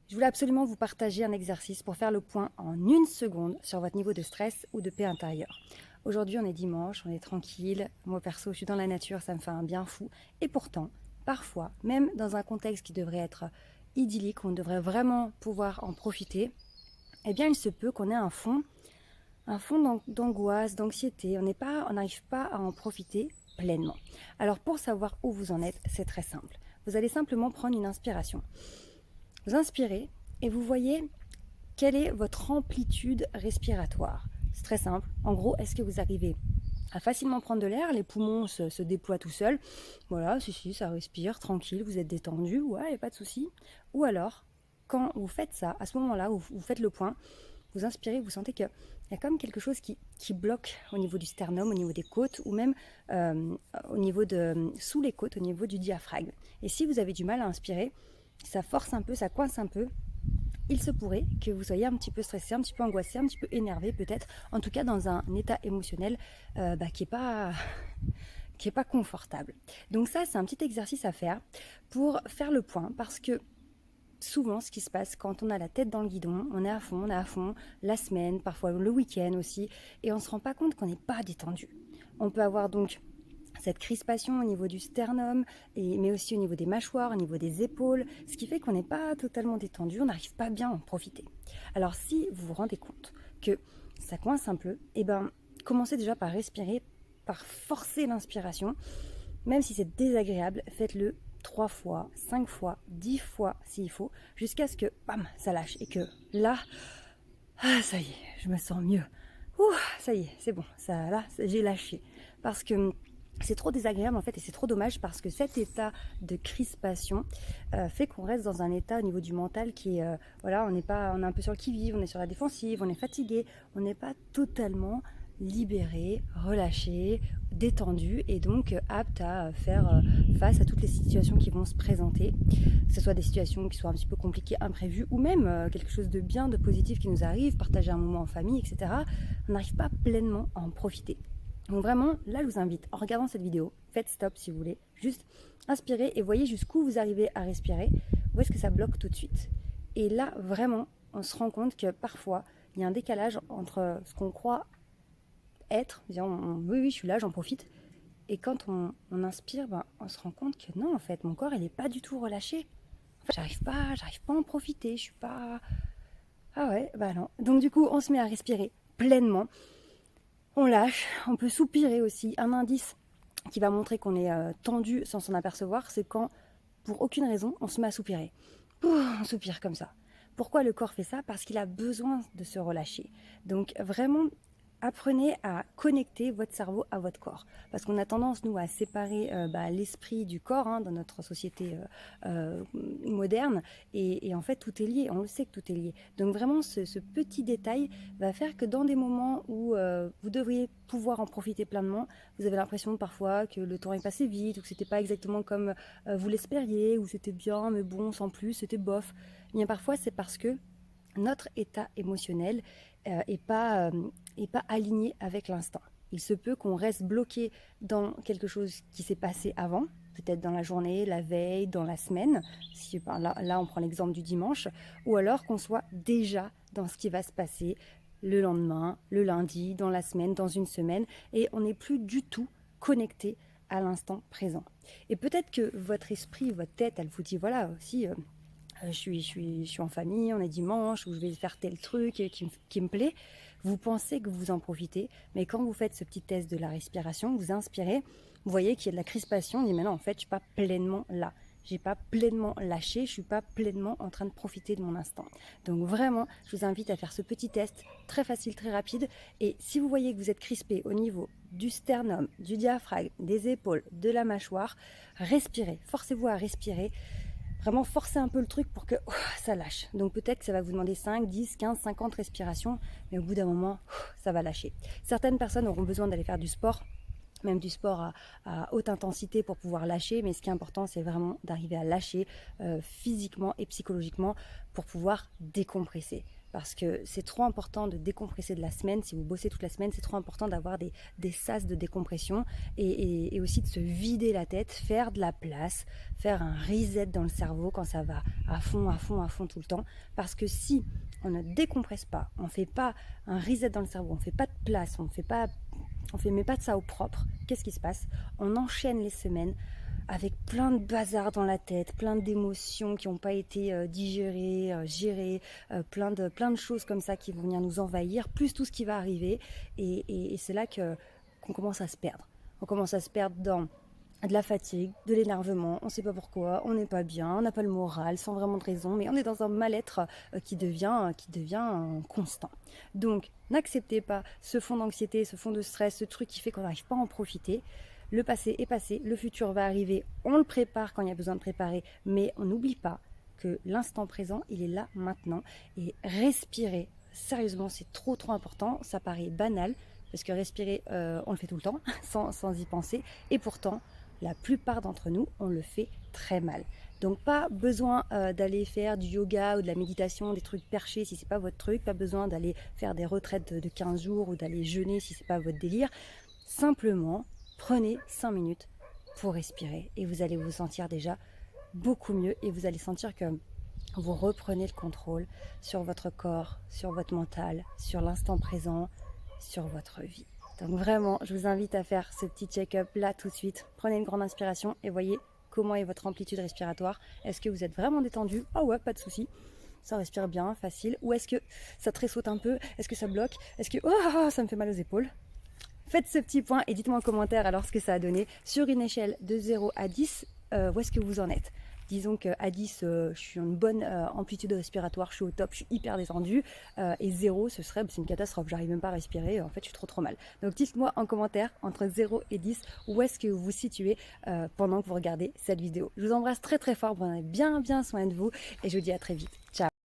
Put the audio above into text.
Je voulais absolument vous partager un exercice pour faire le point en une seconde sur votre niveau de stress ou de paix intérieure. Aujourd'hui, on est dimanche, on est tranquille. Moi, perso, je suis dans la nature, ça me fait un bien fou. Et pourtant, parfois, même dans un contexte qui devrait être idyllique, où on devrait vraiment pouvoir en profiter, eh bien, il se peut qu'on ait un fond d'angoisse, d'anxiété. On n'arrive pas à en profiter pleinement. Alors, pour savoir où vous en êtes, c'est très simple. Vous allez simplement prendre une inspiration. Vous inspirez et vous voyez quelle est votre amplitude respiratoire. C'est très simple. En gros, est-ce que vous arrivez à facilement prendre de l'air, les poumons se déploient tout seuls. Voilà, si, ça respire, tranquille, vous êtes détendu, ouais, il n'y a pas de souci. Ou alors, quand vous faites ça, à ce moment-là, où vous faites le point, vous inspirez, vous sentez qu'il y a comme quelque chose qui bloque au niveau du sternum, au niveau des côtes, ou même au niveau sous les côtes, au niveau du diaphragme. Et si vous avez du mal à inspirer, ça force un peu, ça coince un peu, il se pourrait que vous soyez un petit peu stressé, un petit peu angoissé, un petit peu énervé peut-être, en tout cas dans un état émotionnel qui est pas confortable. Donc ça, c'est un petit exercice à faire pour faire le point, parce que souvent, ce qui se passe quand on a la tête dans le guidon, on est à fond, la semaine, parfois le week-end aussi, et on ne se rend pas compte qu'on n'est pas détendu. On peut avoir donc cette crispation au niveau du sternum, mais aussi au niveau des mâchoires, au niveau des épaules, ce qui fait qu'on n'est pas totalement détendu, on n'arrive pas bien à en profiter. Alors si vous vous rendez compte que ça coince un peu, eh ben, commencez déjà par respirer, par forcer l'inspiration, même si c'est désagréable, faites-le 3 fois, 5 fois, 10 fois s'il faut, jusqu'à ce que, bam, ça lâche, et que là, ça y est, je me sens mieux. Ouh, ça y est, c'est bon, j'ai lâché. Parce que c'est trop désagréable en fait, et c'est trop dommage, parce que cet état de crispation fait qu'on reste dans un état au niveau du mental qui est, voilà, on est un peu sur le qui-vive, on est sur la défensive, on est fatigué, on n'est pas totalement libéré, relâché, détendu, et donc apte à faire face à toutes les situations qui vont se présenter, que ce soit des situations qui soient un petit peu compliquées, imprévues, ou même quelque chose de bien, de positif qui nous arrive, partager un moment en famille, etc. On n'arrive pas pleinement à en profiter. Donc vraiment, là, je vous invite, en regardant cette vidéo, faites stop si vous voulez, juste inspirez et voyez jusqu'où vous arrivez à respirer, où est-ce que ça bloque tout de suite. Et là, vraiment, on se rend compte que parfois, il y a un décalage entre ce qu'on croit être, disant oui, je suis là, j'en profite, et quand on inspire, ben, on se rend compte que non, en fait, mon corps, il n'est pas du tout relâché. En fait, j'arrive pas à en profiter, je suis pas... Ah ouais, bah non. Donc du coup, on se met à respirer pleinement, on lâche, on peut soupirer aussi. Un indice qui va montrer qu'on est tendu sans s'en apercevoir, c'est quand, pour aucune raison, on se met à soupirer. On soupire comme ça. Pourquoi le corps fait ça? Parce qu'il a besoin de se relâcher. Donc vraiment, apprenez à connecter votre cerveau à votre corps. Parce qu'on a tendance, nous, à séparer l'esprit du corps dans notre société moderne. Et en fait, tout est lié. On le sait que tout est lié. Donc vraiment, ce petit détail va faire que dans des moments où vous devriez pouvoir en profiter pleinement, vous avez l'impression parfois que le temps est passé vite, ou que c'était pas exactement comme vous l'espériez, ou c'était bien, mais bon, sans plus, c'était bof. Bien parfois, c'est parce que notre état émotionnel est pas aligné avec l'instant. Il se peut qu'on reste bloqué dans quelque chose qui s'est passé avant, peut-être dans la journée, la veille, dans la semaine, si, là on prend l'exemple du dimanche, ou alors qu'on soit déjà dans ce qui va se passer le lendemain, le lundi, dans la semaine, dans une semaine, et on n'est plus du tout connecté à l'instant présent. Et peut-être que votre esprit, votre tête, elle vous dit, voilà, aussi, je suis en famille, on est dimanche, ou je vais faire tel truc qui me plaît. Vous pensez que vous en profitez, mais quand vous faites ce petit test de la respiration, vous inspirez, vous voyez qu'il y a de la crispation, on dit mais non, en fait, je ne suis pas pleinement là. Je n'ai pas pleinement lâché, je ne suis pas pleinement en train de profiter de mon instant. Donc vraiment, je vous invite à faire ce petit test, très facile, très rapide. Et si vous voyez que vous êtes crispé au niveau du sternum, du diaphragme, des épaules, de la mâchoire, respirez, forcez-vous à respirer. Vraiment forcer un peu le truc pour que ça lâche. Donc peut-être que ça va vous demander 5, 10, 15, 50 respirations, mais au bout d'un moment, ça va lâcher. Certaines personnes auront besoin d'aller faire du sport même du sport à haute intensité pour pouvoir lâcher, mais ce qui est important, c'est vraiment d'arriver à lâcher physiquement et psychologiquement pour pouvoir décompresser. Parce que c'est trop important de décompresser de la semaine. Si vous bossez toute la semaine, c'est trop important d'avoir des sas de décompression et aussi de se vider la tête, faire de la place, faire un reset dans le cerveau quand ça va à fond, à fond, à fond tout le temps. Parce que si on ne décompresse pas, on ne fait pas un reset dans le cerveau, on ne fait pas de place, on ne met pas de ça au propre, qu'est-ce qui se passe? On enchaîne les semaines avec plein de bazar dans la tête, plein d'émotions qui n'ont pas été digérées, gérées, plein de choses comme ça qui vont venir nous envahir, plus tout ce qui va arriver. Et c'est là qu'on commence à se perdre. On commence à se perdre dans de la fatigue, de l'énervement, on ne sait pas pourquoi, on n'est pas bien, on n'a pas le moral, sans vraiment de raison, mais on est dans un mal-être qui devient constant. Donc, n'acceptez pas ce fond d'anxiété, ce fond de stress, ce truc qui fait qu'on n'arrive pas à en profiter. Le passé est passé, le futur va arriver, on le prépare quand il y a besoin de préparer, mais on n'oublie pas que l'instant présent, il est là maintenant. Et respirer, sérieusement, c'est trop important, ça paraît banal, parce que respirer, on le fait tout le temps, sans y penser, et pourtant, la plupart d'entre nous, on le fait très mal. Donc pas besoin d'aller faire du yoga ou de la méditation, des trucs perchés si c'est pas votre truc, pas besoin d'aller faire des retraites de 15 jours ou d'aller jeûner si c'est pas votre délire. Simplement, prenez 5 minutes pour respirer et vous allez vous sentir déjà beaucoup mieux et vous allez sentir que vous reprenez le contrôle sur votre corps, sur votre mental, sur l'instant présent, sur votre vie. Donc vraiment, je vous invite à faire ce petit check-up là tout de suite. Prenez une grande inspiration et voyez comment est votre amplitude respiratoire. Est-ce que vous êtes vraiment détendu? Ah ouais, pas de souci. Ça respire bien, facile. Ou est-ce que ça tressaute un peu? Est-ce que ça bloque? Est-ce que ça me fait mal aux épaules? Faites ce petit point et dites-moi en commentaire alors ce que ça a donné. Sur une échelle de 0 à 10, où est-ce que vous en êtes? Disons qu'à 10, je suis en une bonne amplitude respiratoire, je suis au top, je suis hyper détendue. Et 0, c'est une catastrophe, j'arrive même pas à respirer, en fait je suis trop mal. Donc dites-moi en commentaire, entre 0 et 10, où est-ce que vous vous situez pendant que vous regardez cette vidéo. Je vous embrasse très très fort, prenez bien soin de vous et je vous dis à très vite. Ciao.